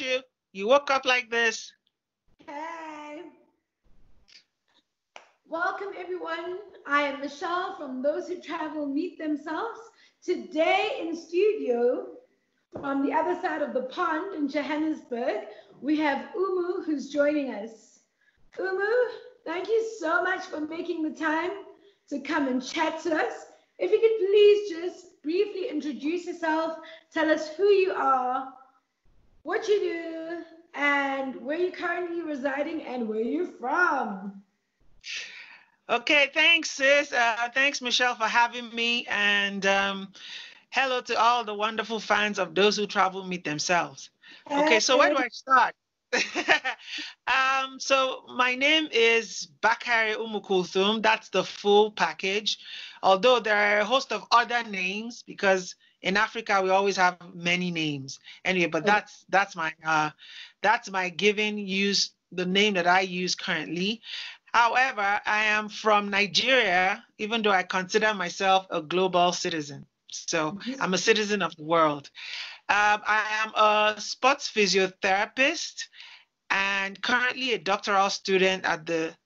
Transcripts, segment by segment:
you. You woke up like this. Hey. Welcome, everyone. I am Michelle from Those Who Travel Meet Themselves. Today in studio, from the other side of the pond in Johannesburg, we have Umu who's joining us. Umu, thank you so much for making the time to come and chat to us. If you could please just briefly introduce yourself, tell us who you are, what you do, and where you're currently residing and where you're from. Okay, thanks, sis. Thanks, Michelle, for having me. And hello to all the wonderful fans of Those Who Travel Meet Themselves. Okay, so where do I start? So my name is Bakari Umukulthum. That's the full package. Although there are a host of other names, because in Africa we always have many names. Anyway, but that's my given use, the name that I use currently. However, I am from Nigeria, even though I consider myself a global citizen. So I'm a citizen of the world. I am a sports physiotherapist and currently a doctoral student at the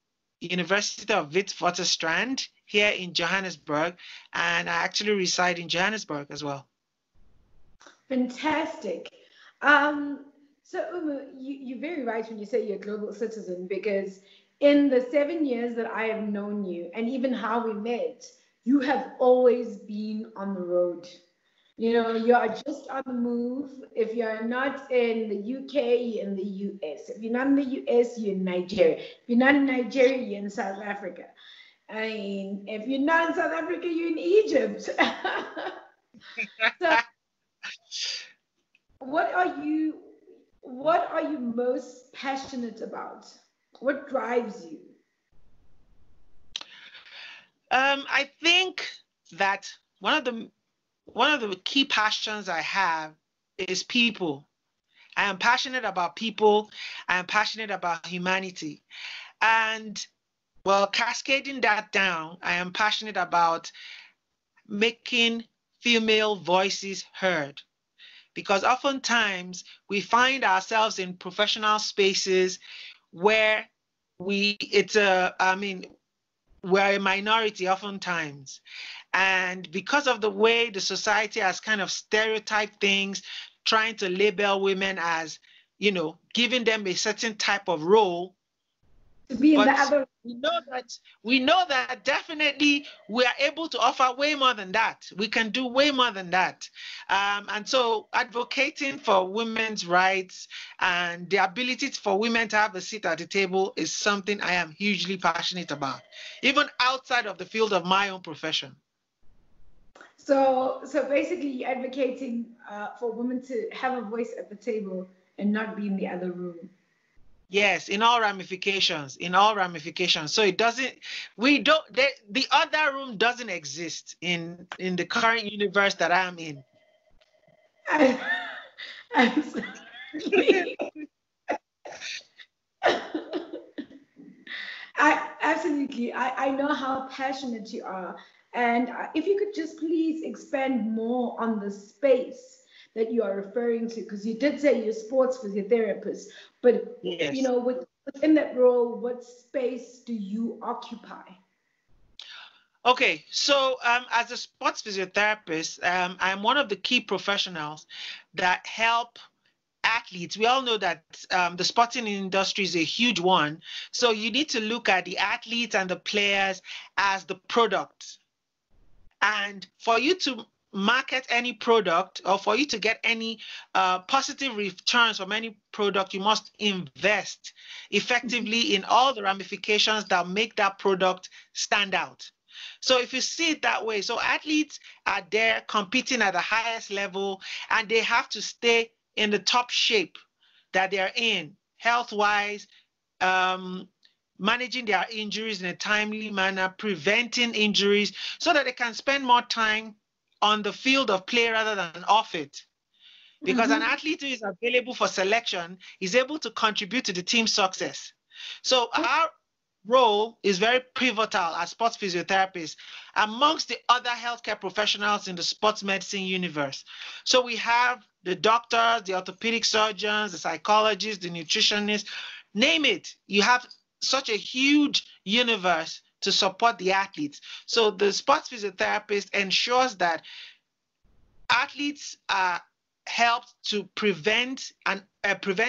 University of Witwatersrand here in Johannesburg. And I actually reside in Johannesburg as well. Fantastic. So, Umu, you're very right when you say you're a global citizen, because in the 7 years that I have known you, and even how we met, you have always been on the road. You know, you are just on the move. If you're not in the UK, you're in the US. If you're not in the US, you're in Nigeria. If you're not in Nigeria, you're in South Africa. I mean, if you're not in South Africa, you're in Egypt. So, what are you most passionate about? What drives you? I think that one of the key passions I have is people. I am passionate about people. I am passionate about humanity. And well, cascading that down, I am passionate about making female voices heard. Because oftentimes we find ourselves in professional spaces where we're a minority oftentimes. And because of the way the society has kind of stereotyped things, trying to label women as, giving them a certain type of role. To be in the other. We know that definitely we are able to offer way more than that. We can do way more than that. And so advocating for women's rights and the ability for women to have a seat at the table is something I am hugely passionate about, even outside of the field of my own profession. So basically you're advocating for women to have a voice at the table and not be in the other room. Yes, in all ramifications, So the other room doesn't exist in the current universe that I'm in. Absolutely. I know how passionate you are. And if you could just please expand more on the space that you are referring to, because you did say you're a sports physiotherapist, but yes. Within that role, what space do you occupy? Okay, so as a sports physiotherapist, I'm one of the key professionals that help athletes. We all know that the sporting industry is a huge one. So you need to look at the athletes and the players as the product. And for you to market any product, or for you to get any positive returns from any product, you must invest effectively in all the ramifications that make that product stand out. So if you see it that way, so athletes are there competing at the highest level, and they have to stay in the top shape that they're in, health-wise, managing their injuries in a timely manner, preventing injuries, so that they can spend more time on the field of play rather than off it. Because an athlete who is available for selection is able to contribute to the team's success. So our role is very pivotal as sports physiotherapists amongst the other healthcare professionals in the sports medicine universe. So we have the doctors, the orthopedic surgeons, the psychologists, the nutritionists, name it. You have such a huge universe to support the athletes. So the sports physiotherapist ensures that athletes are helped to prevent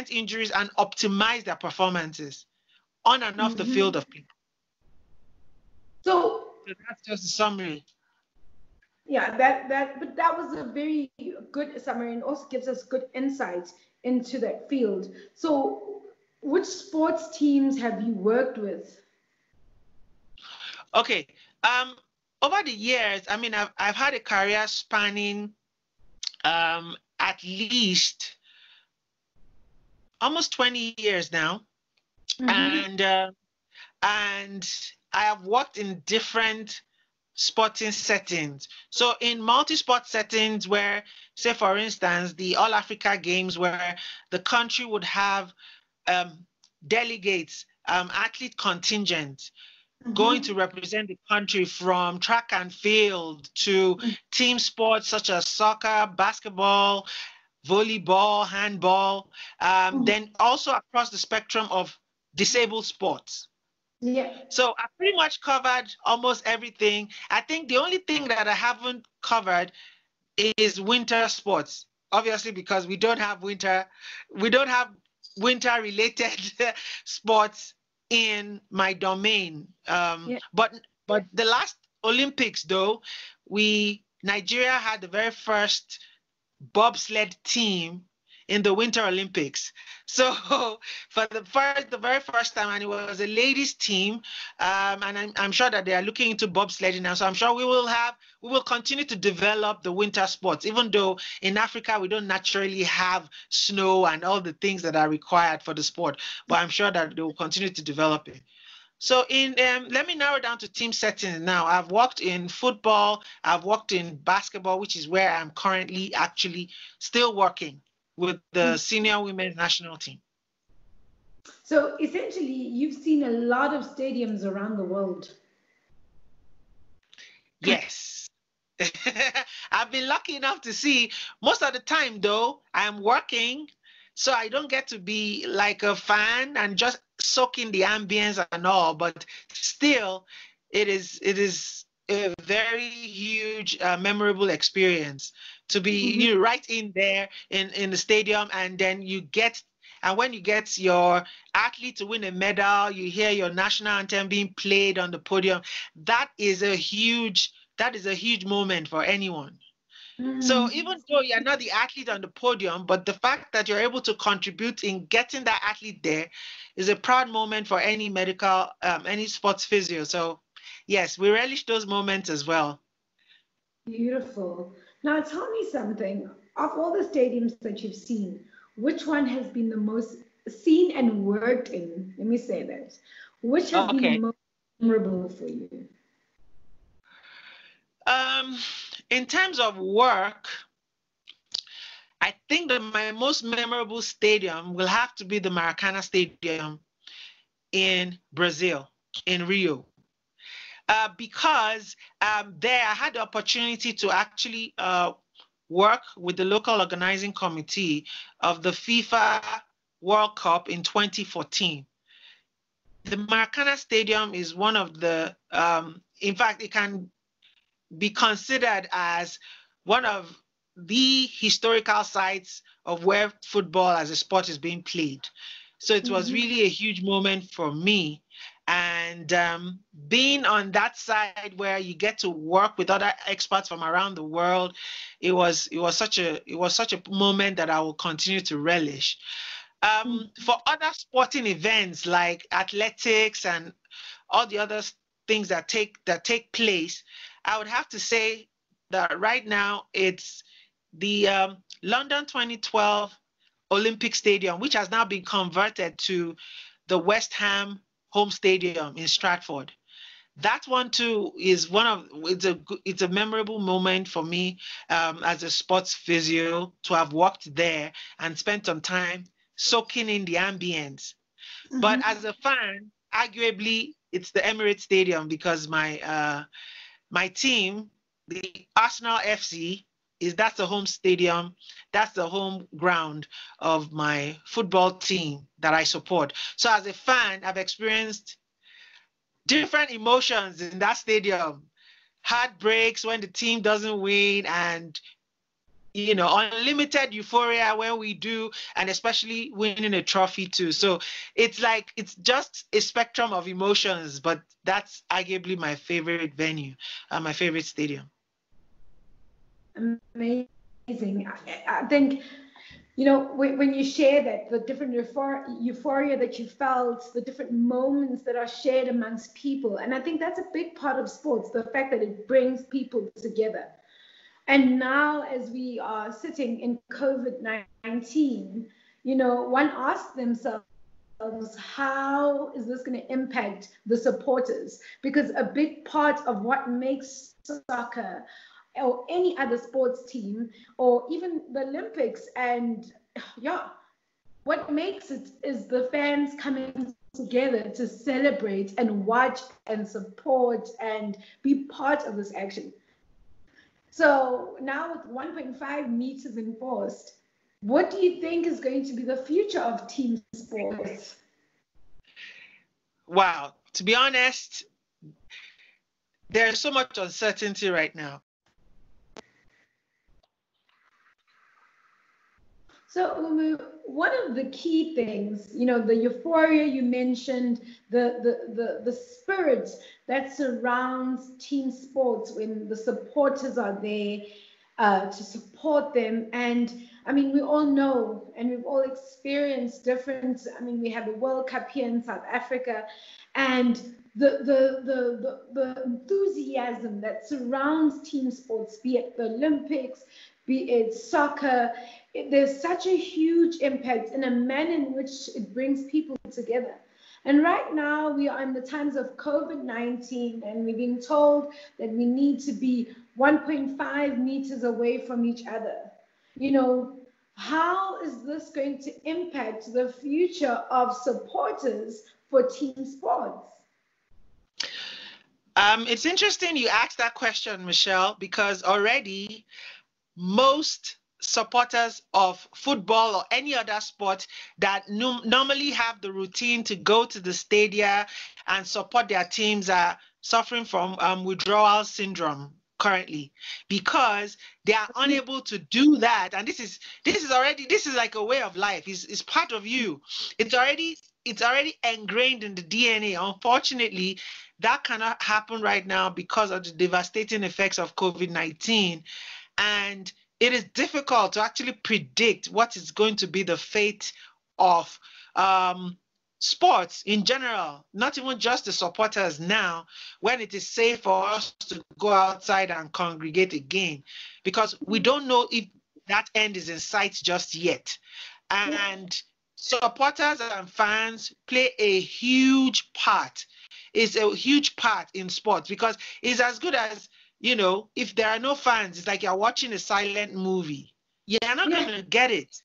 injuries and optimize their performances on and off the field of play. So that's just a summary. Yeah, but that was a very good summary and also gives us good insights into that field. So, which sports teams have you worked with? Okay. Over the years, I mean, I've had a career spanning at least almost 20 years now, and I have worked in different sporting settings. So in multi-sport settings where, say for instance, the All Africa Games, where the country would have delegates, athlete contingent going to represent the country from track and field to team sports such as soccer, basketball, volleyball, handball, then also across the spectrum of disabled sports. Yeah. So I pretty much covered almost everything. I think the only thing that I haven't covered is winter sports. Obviously, because we don't have winter related sports in my domain. But the last Olympics, though, Nigeria had the very first bobsled team in the Winter Olympics. So for the very first time, and it was a ladies team, and I'm sure that they are looking into bobsledding now. So I'm sure we will continue to develop the winter sports, even though in Africa we don't naturally have snow and all the things that are required for the sport. But I'm sure that they will continue to develop it. So let me narrow down to team settings now. I've worked in football, I've worked in basketball, which is where I'm currently actually still working with the senior women's national team. So essentially, you've seen a lot of stadiums around the world. Yes. I've been lucky enough to see most of the time, though, I'm working, so I don't get to be like a fan and just soak in the ambience and all, but still, it is a very huge, memorable experience to be right in there in the stadium, and then when you get your athlete to win a medal, you hear your national anthem being played on the podium. That is a huge moment for anyone. So even though you're not the athlete on the podium, but the fact that you're able to contribute in getting that athlete there is a proud moment for any any sports physio. So yes, we relish those moments as well. Beautiful. Now tell me something. Of all the stadiums that you've seen, which one has been the most seen and worked in? Let me say that. Which has been the most memorable for you? In terms of work, I think that my most memorable stadium will have to be the Maracana Stadium in Brazil, in Rio. Because there I had the opportunity to actually work with the local organizing committee of the FIFA World Cup in 2014. The Maracana Stadium is one of the, in fact, it can be considered as one of the historical sites of where football as a sport is being played. So it was really a huge moment for me. And being on that side where you get to work with other experts from around the world, it was such a moment that I will continue to relish. For other sporting events like athletics and all the other things that take place, I would have to say that right now it's the London 2012 Olympic Stadium, which has now been converted to the West Ham home stadium in Stratford. That one too is it's a memorable moment for me as a sports physio to have walked there and spent some time soaking in the ambience. But as a fan, arguably it's the Emirates Stadium because my team, the Arsenal FC, is that's the home stadium, that's the home ground of my football team that I support. So as a fan, I've experienced different emotions in that stadium. Heartbreaks when the team doesn't win, and unlimited euphoria when we do, and especially winning a trophy too. So it's like, it's just a spectrum of emotions, but that's arguably my favorite venue, my favorite stadium. Amazing. I think, when you share that, the different euphoria that you felt, the different moments that are shared amongst people. And I think that's a big part of sports, the fact that it brings people together. And now, as we are sitting in COVID-19, one asks themselves, how is this going to impact the supporters? Because a big part of what makes soccer or any other sports team, or even the Olympics, and what makes it is the fans coming together to celebrate and watch and support and be part of this action. So now with 1.5 meters enforced, what do you think is going to be the future of team sports? Wow, to be honest, there's so much uncertainty right now. So, one of the key things, the euphoria you mentioned, the spirit that surrounds team sports when the supporters are there to support them. And I mean, we all know and we've all experienced different, we have the World Cup here in South Africa, and the enthusiasm that surrounds team sports, be it the Olympics, be it soccer, there's such a huge impact in a manner in which it brings people together. And right now we are in the times of COVID-19, and we're being told that we need to be 1.5 meters away from each other. How is this going to impact the future of supporters for team sports? It's interesting you asked that question, Michelle, because already most supporters of football or any other sport that normally have the routine to go to the stadia and support their teams are suffering from withdrawal syndrome currently, because they are unable to do that. And this is like a way of life. It's part of you. It's already ingrained in the DNA. Unfortunately, that cannot happen right now because of the devastating effects of COVID-19. And it is difficult to actually predict what is going to be the fate of sports in general, not even just the supporters now, when it is safe for us to go outside and congregate again, because we don't know if that end is in sight just yet. And supporters and fans play a huge part. It's a huge part in sports, because it's as good as, if there are no fans, it's like you're watching a silent movie. You're not going to get it.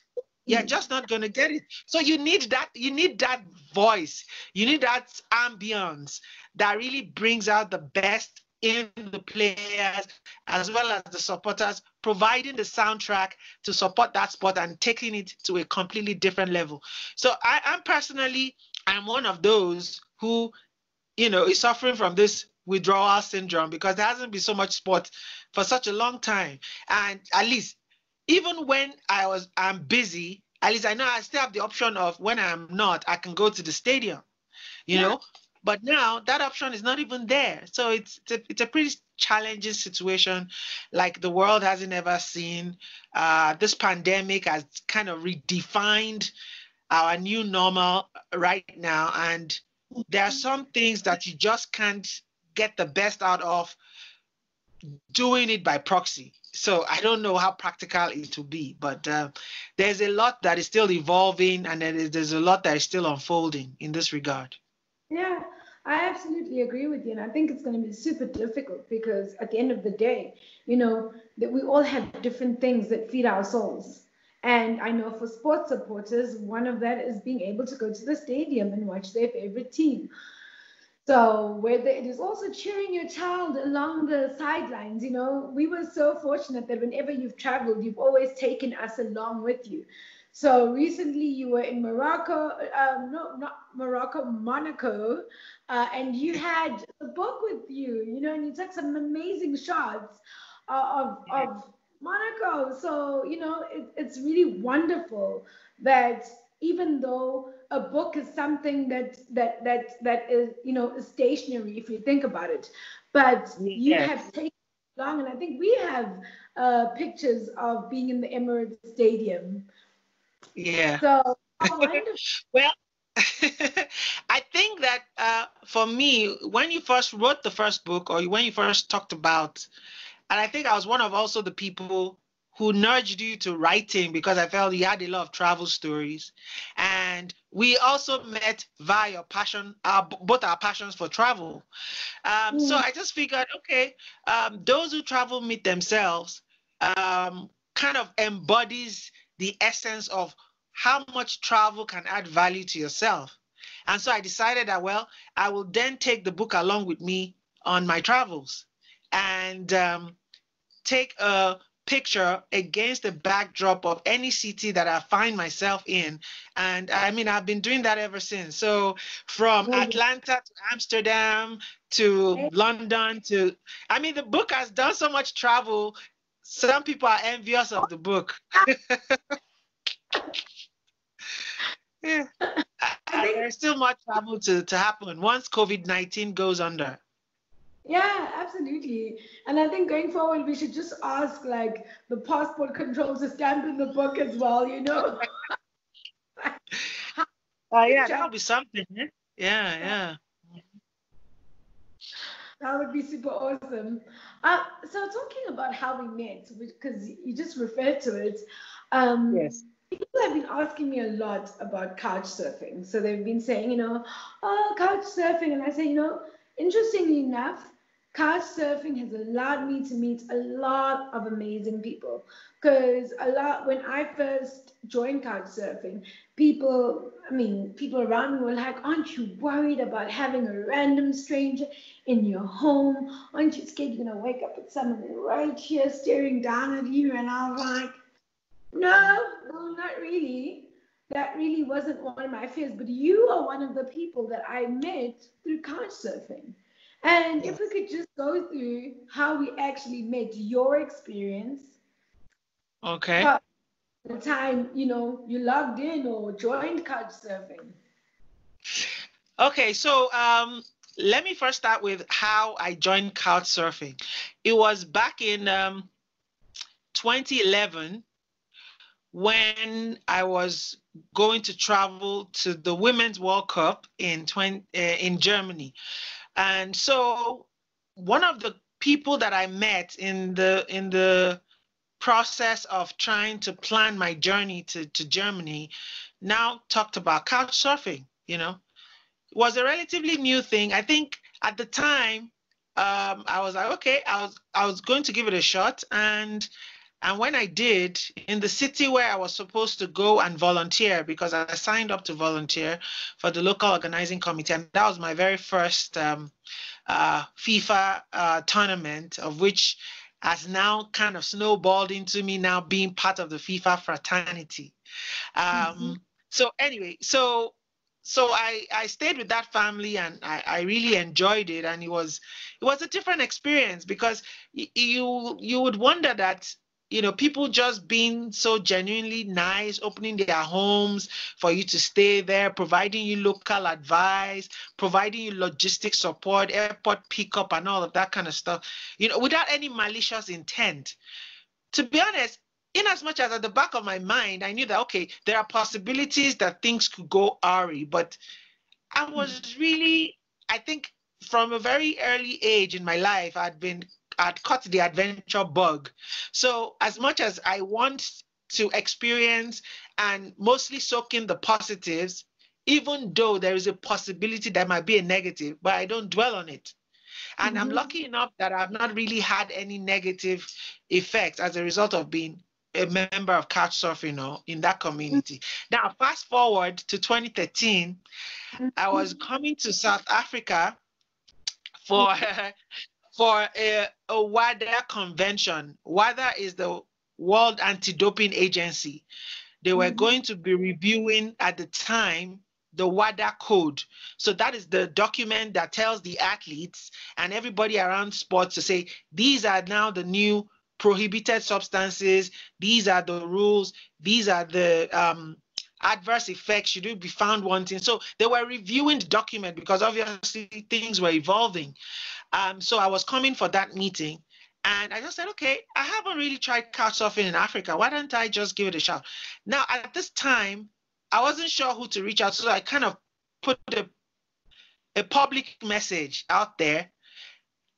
You're just not going to get it. So you need that voice. You need that ambience that really brings out the best in the players as well as the supporters, providing the soundtrack to support that sport and taking it to a completely different level. So I'm one of those who, is suffering from this withdrawal syndrome, because there hasn't been so much sport for such a long time. And at least, even when I'm busy, at least I know I still have the option of, when I'm not, I can go to the stadium, know. But now that option is not even there. So it's a pretty challenging situation, like the world hasn't ever seen. This pandemic has kind of redefined our new normal right now. And there are some things that you just can't get the best out of doing it by proxy. So I don't know how practical it will be, but there's a lot that is still evolving, and there's a lot that is still unfolding in this regard. Yeah, I absolutely agree with you. And I think it's going to be super difficult, because at the end of the day, that we all have different things that feed our souls. And I know for sports supporters, one of that is being able to go to the stadium and watch their favorite team. So whether it is also cheering your child along the sidelines, we were so fortunate that whenever you've traveled, you've always taken us along with you. So recently you were in Morocco, no, not Morocco, Monaco, and you had a book with you, and you took some amazing shots of Monaco. So, it's really wonderful that even though a book is something that is, is stationary if you think about it, but you Yes. have taken along, and I think we have pictures of being in the Emirates Stadium. Yeah. So how wonderful. Well, I think that for me, when you first wrote the first book, or when you first talked about, and I think I was one of also the people who nudged you to writing because I felt you had a lot of travel stories, and we also met via your passion, both our passions for travel. So Mm, I just figured, okay, those who travel meet themselves kind of embodies the essence of how much travel can add value to yourself. And so I decided that, well, I will then take the book along with me on my travels and take a picture against the backdrop of any city that I find myself in. And I mean, I've been doing that ever since. So from amazing. Atlanta to Amsterdam to London to, I mean, the book has done so much travel. Some people are envious of the book. Yeah. I think, There's still much travel to happen once COVID-19 goes under. yeah, absolutely. And I think going forward, we should just ask like the passport control to stamp in the book as well, How Yeah, job. that'll be something. Eh? Yeah, yeah. That would be super awesome. So talking about how we met, because you just referred to it, Yes. people have been asking me a lot about couch surfing. So they've been saying, oh, couch surfing, and I say, interestingly enough, couch surfing has allowed me to meet a lot of amazing people. Because when I first joined couch surfing, people around me were like, aren't you worried about having a random stranger in your home? Aren't you scared you're gonna wake up with someone right here staring down at you? And I was like, no, no, not really. That really wasn't one of my fears. But you are one of the people that I met through couch surfing. And if we Yes. could just go through how we actually met, your experience, Okay. how the time you logged in or joined couch surfing. Okay, so let me first start with how I joined Couchsurfing. It was back in 2011 when I was going to travel to the Women's World Cup in Germany. And so one of the people that I met in the process of trying to plan my journey to Germany now talked about couch surfing, was a relatively new thing. I think at the time, I was like, okay, I was going to give it a shot, and when I did, in the city where I was supposed to go and volunteer, because I signed up to volunteer for the local organizing committee, and that was my very first FIFA tournament, of which has now kind of snowballed into me now being part of the FIFA fraternity. Mhm. So anyway, so I stayed with that family, and I really enjoyed it, and it was a different experience because you would wonder that people just being so genuinely nice, opening their homes for you to stay there, providing you local advice, providing you logistic support, airport pickup, and all of that kind of stuff, without any malicious intent. To be honest, in as much as at the back of my mind, I knew that, okay, there are possibilities that things could go awry, but I was really, I think from a very early age in my life, I'd caught the adventure bug. So as much as I want to experience and mostly soak in the positives, even though there is a possibility there might be a negative, but I don't dwell on it. And I'm Mhm. lucky enough that I've not really had any negative effects as a result of being a member of Couchsurfing, in that community. Now, fast forward to 2013, I was coming to South Africa for for a WADA convention. WADA is the World Anti-Doping Agency. They were going to be reviewing at the time the WADA code. So that is the document that tells the athletes and everybody around sports to say, these are now the new prohibited substances. These are the rules. These are the adverse effects should you be found wanting. So they were reviewing the document because obviously things were evolving. So I was coming for that meeting. And I just said, okay, I haven't really tried couchsurfing in Africa. Why don't I just give it a shot? Now, at this time, I wasn't sure who to reach out to. So I kind of put a public message out there.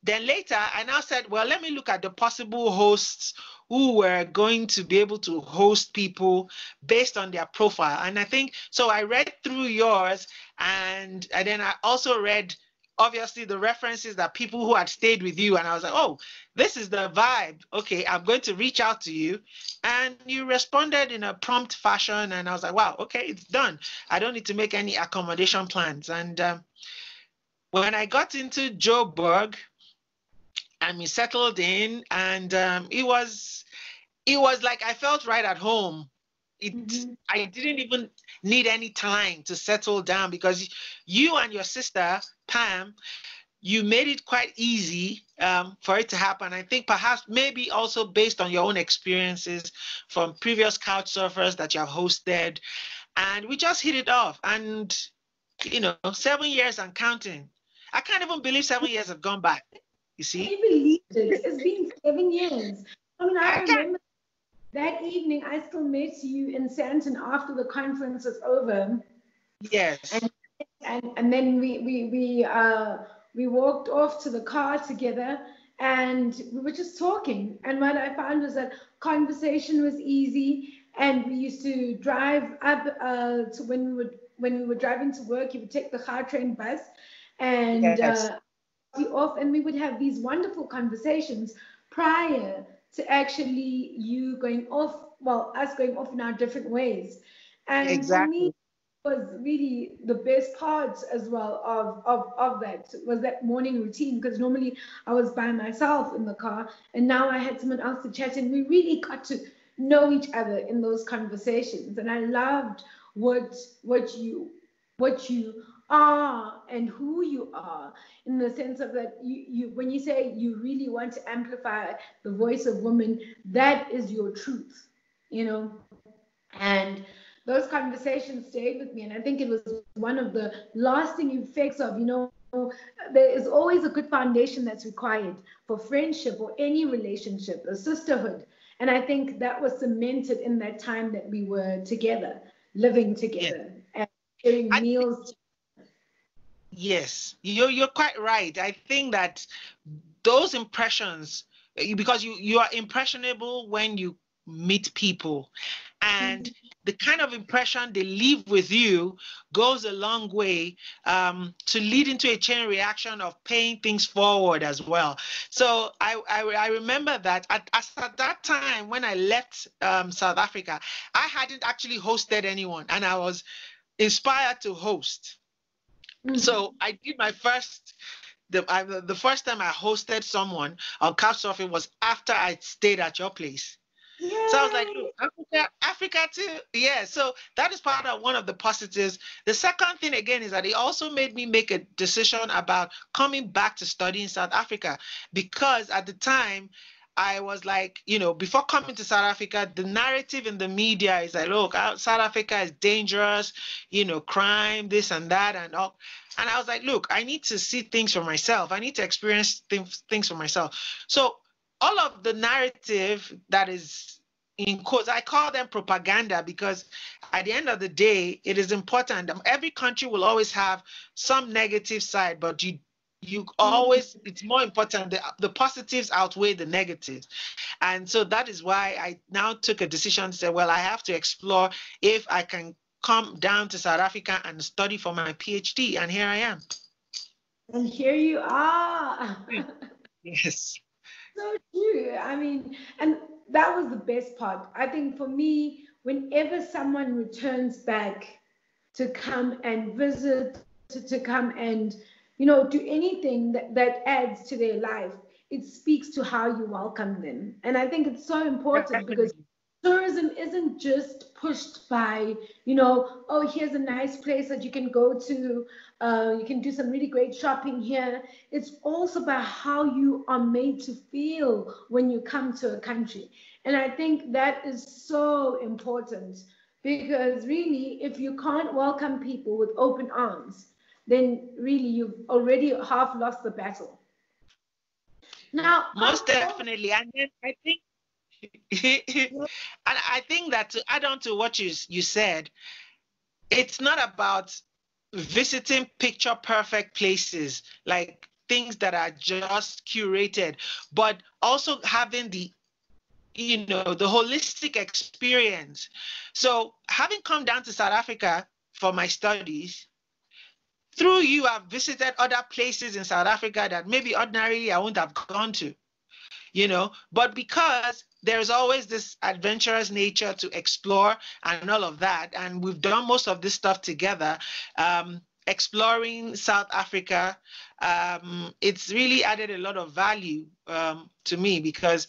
Then later, I now said, well, let me look at the possible hosts who were going to be able to host people based on their profile. And I think, so I read through yours and then I also read, obviously, the references that people who had stayed with you. And I was like, oh, this is the vibe. Okay, I'm going to reach out to you. And you responded in a prompt fashion. And I was like, wow, okay, it's done. I don't need to make any accommodation plans. And when I got into Joburg, and we settled in, and it was like I felt right at home. I didn't even need any time to settle down because you and your sister Pam, you made it quite easy for it to happen. I think perhaps maybe also based on your own experiences from previous couch surfers that you have hosted, and we just hit it off. And 7 years and counting. I can't even believe 7 years have gone by. You see? Can you believe it? It's been 7 years. I mean, I remember that evening I still met you in Santon after the conference was over. Yes. And then we walked off to the car together and we were just talking. And what I found was that conversation was easy. And we used to drive up to when we were driving to work, you would take the Gautrain bus and Yes. off, and we would have these wonderful conversations prior to actually you going off, well, us going off in our different ways. And for me, Exactly. was really the best part as well of that was that morning routine, because normally I was by myself in the car and now I had someone else to chat, and we really got to know each other in those conversations. And I loved what you are and who you are, in the sense of that you when you say you really want to amplify the voice of women, that is your truth, and those conversations stayed with me. And I think it was one of the lasting effects of, there is always a good foundation that's required for friendship or any relationship, a sisterhood. And I think that was cemented in that time that we were together, living Yeah. together and sharing meals. Yes, you're quite right. I think that those impressions, because you are impressionable when you meet people, and the kind of impression they leave with you goes a long way to lead into a chain reaction of paying things forward as well. So I remember that at that time when I left South Africa, I hadn't actually hosted anyone, and I was inspired to host. So I did my first, the first time I hosted someone on Couchsurfing was after I stayed at your place. So I was like, Yay! look, Africa too. Yeah. So that is part of one of the positives. The second thing again is that it also made me make a decision about coming back to study in South Africa, because at the time I was like, before coming to South Africa, the narrative in the media is like, look, South Africa is dangerous, crime, this and that, and all. And I was like, look, I need to see things for myself. I need to experience things for myself. So all of the narrative that is in quotes, I call them propaganda, because at the end of the day, it is important. Every country will always have some negative side, but you always, it's more important, the positives outweigh the negatives. And so that is why I now took a decision to say, well, I have to explore if I can come down to South Africa and study for my PhD. And here I am. And here you are. Yes. So true. I mean, and that was the best part. I think for me, whenever someone returns back to come and visit, to come and do anything that adds to their life, it speaks to how you welcome them. And I think it's so important because Definitely. tourism isn't just pushed by, oh, here's a nice place that you can go to. You can do some really great shopping here. It's also about how you are made to feel when you come to a country. And I think that is so important because really, if you can't welcome people with open arms, then really you've already half lost the battle. Now, Most definitely. And then I think and I think that to add on to what you said, it's not about visiting picture perfect places, like things that are just curated, but also having the holistic experience. So having come down to South Africa for my studies, through you, I've visited other places in South Africa that maybe ordinarily I wouldn't have gone to. But because there's always this adventurous nature to explore and all of that, and we've done most of this stuff together, exploring South Africa, it's really added a lot of value to me because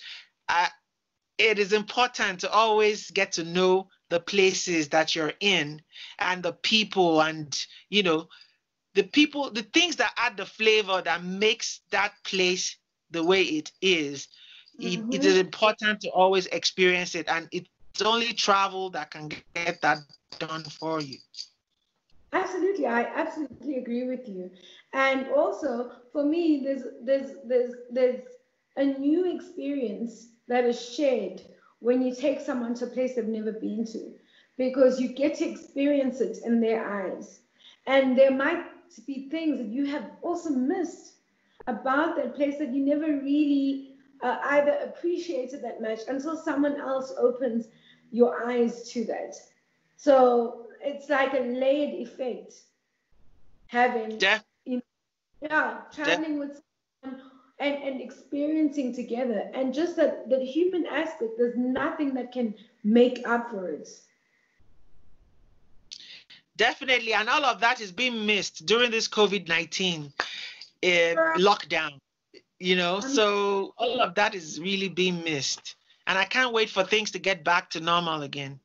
it is important to always get to know the places that you're in and the people and, the things that add the flavor that makes that place the way it is. It is Mhm. important to always experience it, and it's only travel that can get that done for you. Absolutely, I absolutely agree with you. And also, for me, there's a new experience that is shared when you take someone to a place they've never been to, because you get to experience it in their eyes, and there might be things that you have also missed about that place that you never really either appreciated that much until someone else opens your eyes to that. So it's like a layered effect, having, Def, yeah, def, traveling with someone and experiencing together. And just that human aspect, there's nothing that can make up for it. Definitely, and all of that is being missed during this COVID-19 Right. lockdown. I'm So all of that is really being missed, and I can't wait for things to get back to normal again.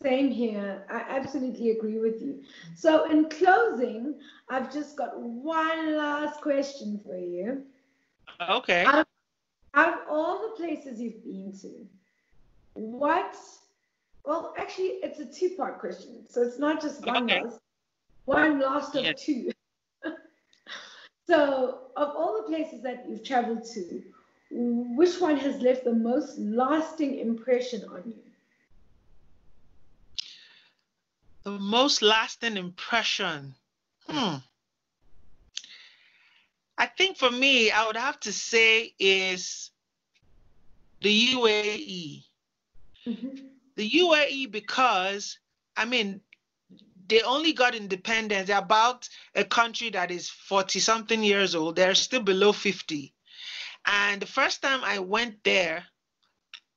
same here. I absolutely agree with you. So, in closing, I've just got one last question for you. Okay. Out of, out of all the places you've been to, what, well, actually, it's a two-part question. So it's not just Okay. one last of Yeah. two. So, of all the places that you've traveled to, which one has left the most lasting impression on you? The most lasting impression. Hmm. I think for me, I would have to say is the UAE. Mhm. The UAE because, I mean, they only got independence. They're about a country that is 40 something years old. They're still below 50. And the first time I went there,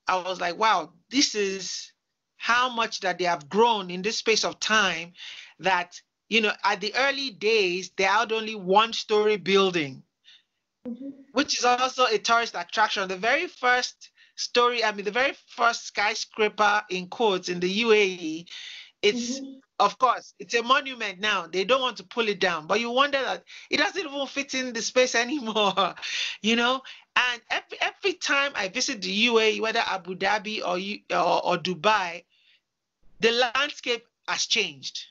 I was like, wow, this is how much that they have grown in this space of time that, at the early days, they had only one-story building, Mhm. which is also a tourist attraction. The very first story, I mean, the very first skyscraper in quotes in the UAE, it's, Mhm. of course, it's a monument now. They don't want to pull it down, but you wonder that it doesn't even fit in the space anymore, you know? And every time I visit the UAE, whether Abu Dhabi or Dubai, the landscape has changed.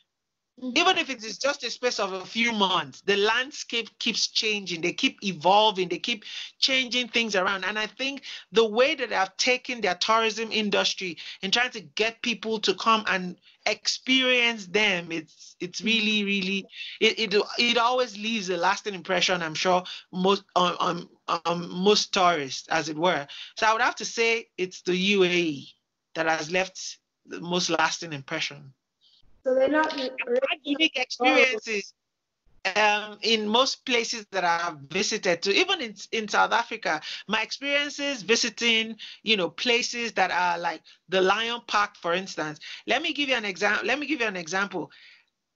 Even Mhm. if it is just a space of a few months, the landscape keeps changing. They keep evolving. They keep changing things around. And I think the way that they have taken their tourism industry and trying to get people to come and experience them, it's really, really, it always leaves a lasting impression, I'm sure, most on most tourists, as it were. So I would have to say it's the UAE that has left the most lasting impression. So they're not Had unique experiences in most places that I've visited to, even in South Africa. My experiences visiting, places that are like the Lion Park, for instance. Let me give you an example.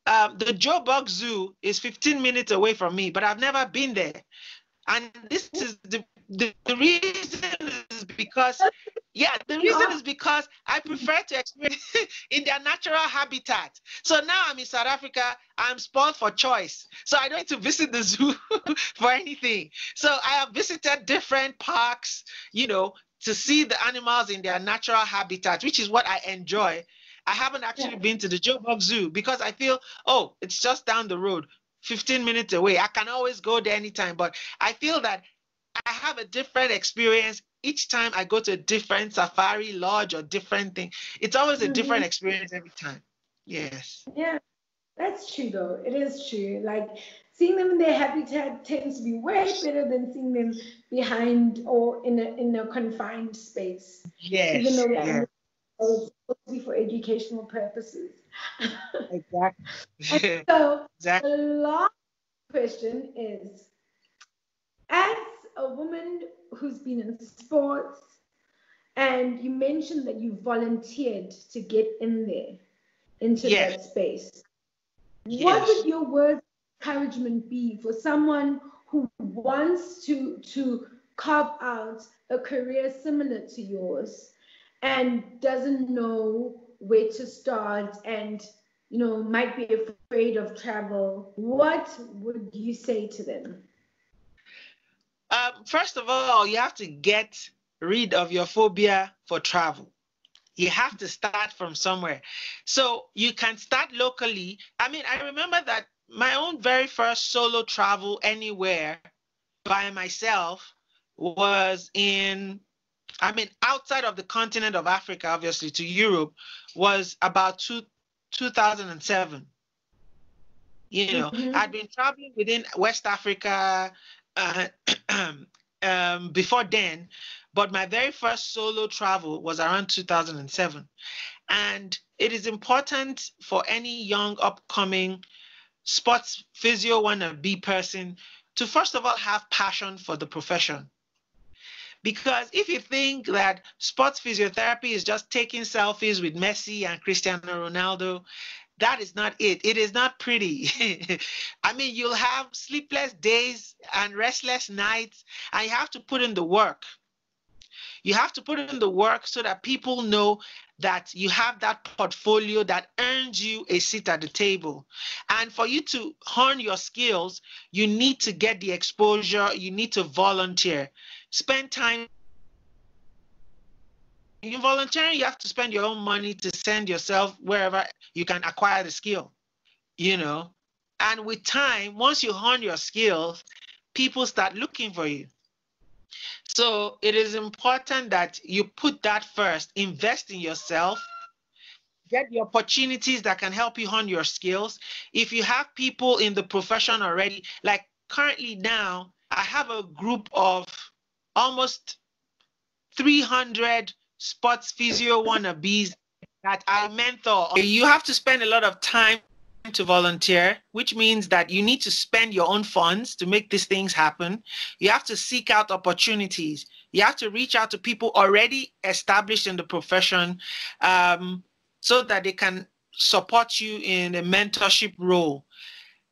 the Joburg Zoo is 15 minutes away from me, but I've never been there. And this is the reason is because, yeah, the reason is because I prefer to experience in their natural habitat. So now I'm in South Africa, I'm spoiled for choice. So I don't need to visit the zoo for anything. So I have visited different parks, to see the animals in their natural habitat, which is what I enjoy. I haven't actually been to the Joburg Zoo because I feel, oh, it's just down the road, 15 minutes away. I can always go there anytime. But I feel that I have a different experience each time I go to a different safari lodge or different thing. It's always a different experience every time. Yes. Yeah, that's true though. It is true. Like seeing them in their habitat tends to be way better than seeing them behind or in a confined space. Even Yes. though we Yeah. understand it's mostly for educational purposes. And Exactly. so the Exactly. last question is, as a woman who's been in sports, and you mentioned that you volunteered to get in there into Yes. that space. What Yes. would your words of encouragement be for someone who wants to carve out a career similar to yours and doesn't know where to start and might be afraid of travel? What would you say to them? First of all, you have to get rid of your phobia for travel. You have to start from somewhere. So you can start locally. I mean, I remember that my own very first solo travel anywhere by myself was outside of the continent of Africa, obviously, to Europe, was about 2007. Mm-hmm. I'd been traveling within West Africa uh, before then, but my very first solo travel was around 2007. And it is important for any young upcoming sports physio wannabe person to first of all have passion for the profession. Because if you think that sports physiotherapy is just taking selfies with Messi and Cristiano Ronaldo, that is not it. It is not pretty. I mean, you'll have sleepless days and restless nights, and you have to put in the work. You have to put in the work so that people know that you have that portfolio that earns you a seat at the table. And for you to hone your skills, you need to get the exposure, you need to volunteer. Spend time. In volunteering, you have to spend your own money to send yourself wherever you can acquire the skill, you know. And with time, once you hone your skills, people start looking for you. So it is important that you put that first, invest in yourself, get the opportunities that can help you hone your skills. If you have people in the profession already, like currently now, I have a group of almost 300 sports physio wannabes that I mentor. You have to spend a lot of time to volunteer, which means that you need to spend your own funds to make these things happen. You have to seek out opportunities. You have to reach out to people already established in the profession, so that they can support you in a mentorship role.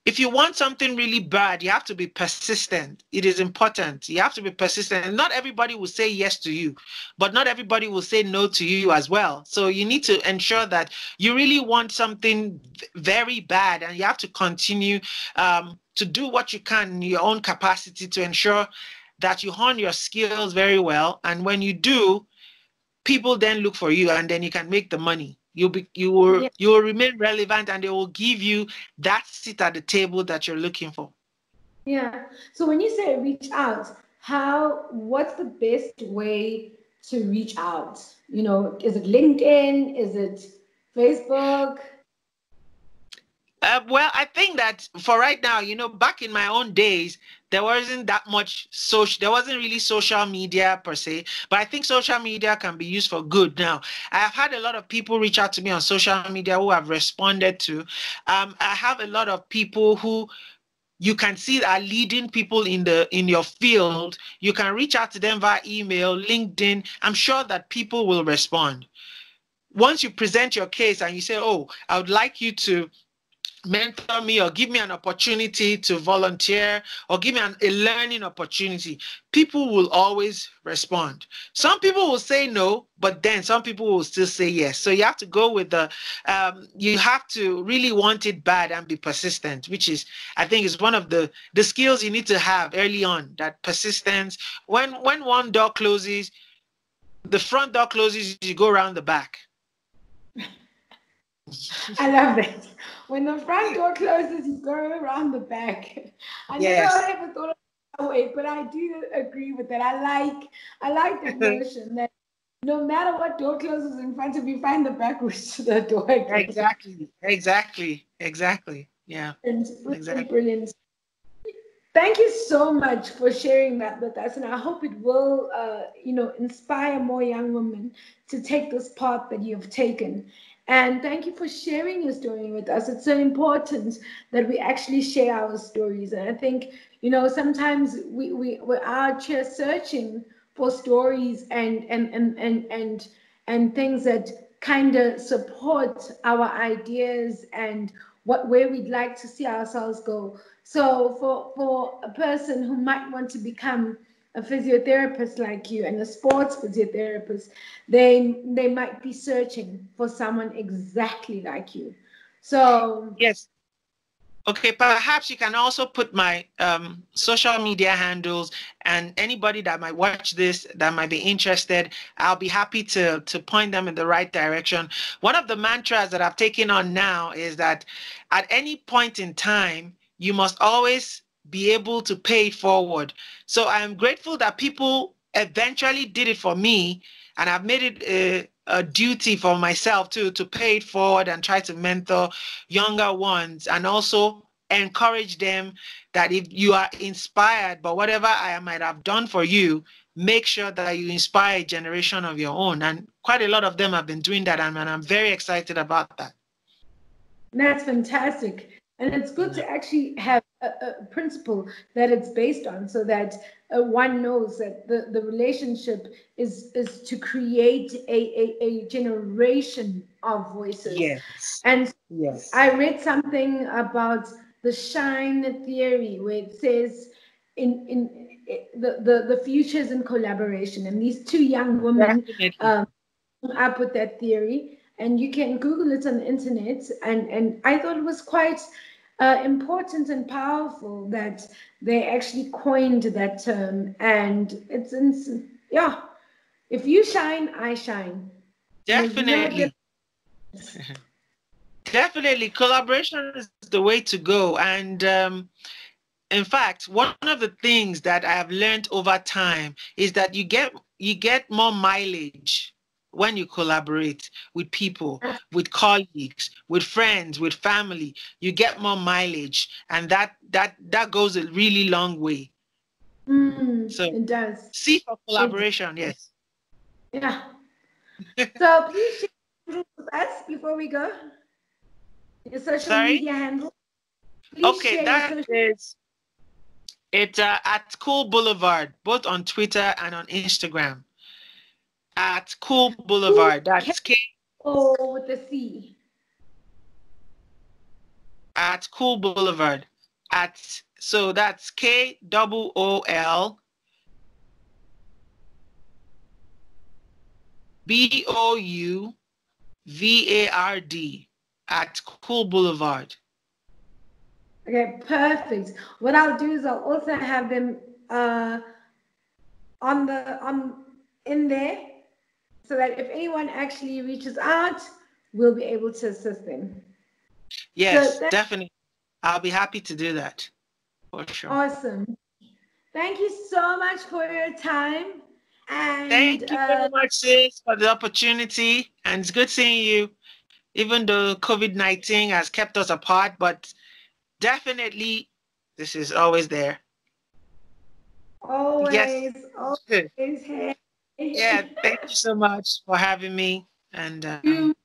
If you want something really bad, you have to be persistent. It is important. You have to be persistent. And not everybody will say yes to you, but not everybody will say no to you as well. So you need to ensure that you really want something very bad, and you have to continue to do what you can in your own capacity to ensure that you hone your skills very well. And when you do, people then look for you, and then you can make the money. Yeah. You will remain relevant, and they will give you that seat at the table that you're looking for. Yeah. So when you say reach out, what's the best way to reach out? Is it LinkedIn? Is it Facebook? Well, I think that for right now, back in my own days, there wasn't that much there wasn't really social media per se, but I think social media can be used for good now. I've had a lot of people reach out to me on social media who have responded to. I have a lot of people who you can see are leading people in your field. You can reach out to them via email, LinkedIn. I'm sure that people will respond. Once you present your case and you say, oh, I would like you to mentor me or give me an opportunity to volunteer or give me a learning opportunity, people will always respond. Some people will say no, but then some people will still say yes. So you have to go with you have to really want it bad and be persistent, which is, I think, is one of the skills you need to have early on, that persistence. When one door closes, the front door closes, you go around the back. I love that. When the front door closes, you go around the back. I never Yes. ever thought of it that way, but I do agree with that. I like that notion that no matter what door closes in front of you, find the back route to the door again. Exactly. Yeah, And brilliant, exactly. brilliant. Thank you so much for sharing that with us, and I hope it will, inspire more young women to take this path that you've taken. And thank you for sharing your story with us. It's so important that we actually share our stories. And I think, sometimes we're out here searching for stories and things that kind of support our ideas and where we'd like to see ourselves go. So for a person who might want to become a physiotherapist like you and a sports physiotherapist, they might be searching for someone exactly like you. So Yes. Okay, perhaps you can also put my social media handles, and anybody that might watch this that might be interested, I'll be happy to point them in the right direction. One of the mantras that I've taken on now is that at any point in time, you must always be able to pay it forward. So I'm grateful that people eventually did it for me, and I've made it a duty for myself to pay it forward and try to mentor younger ones, and also encourage them that if you are inspired by whatever I might have done for you, make sure that you inspire a generation of your own. And quite a lot of them have been doing that, and I'm very excited about that. that's fantastic. And it's good Yeah. to actually have a principle that it's based on so that one knows that the relationship is to create a generation of voices. Yes. And Yes. I read something about the shine theory where it says the future is in collaboration. And these two young women Definitely. came up with that theory, and you can Google it on the internet. And I thought it was quite important and powerful that they actually coined that term. And yeah, if you shine, I shine. And there's no Definitely. Definitely. Collaboration is the way to go. And in fact, one of the things that I have learned over time is that you get more mileage when you collaborate with people, with colleagues, with friends, with family. You get more mileage, and that goes a really long way. So it does. C for It collaboration, yes. Yeah. So please share with us before we go. Your social Sorry? media handle. Please Okay, share your that social. is it at Cool Boulevard, both on Twitter and on Instagram. At Cool Boulevard. That's K Oh, with the C. at Cool Boulevard. So that's KOOLBOUVARD at Cool Boulevard. Okay, perfect. What I'll do is I'll also have them uh, on in there so that if anyone actually reaches out, we'll be able to assist them. So Yes, that's definitely. I'll be happy to do that for sure. awesome. Thank you so much for your time. And Thank you very much, sis, for the opportunity. And it's good seeing you, even though COVID-19 has kept us apart, but definitely this is always there. Yes. always, always, hey. Yeah, thank you so much for having me. And You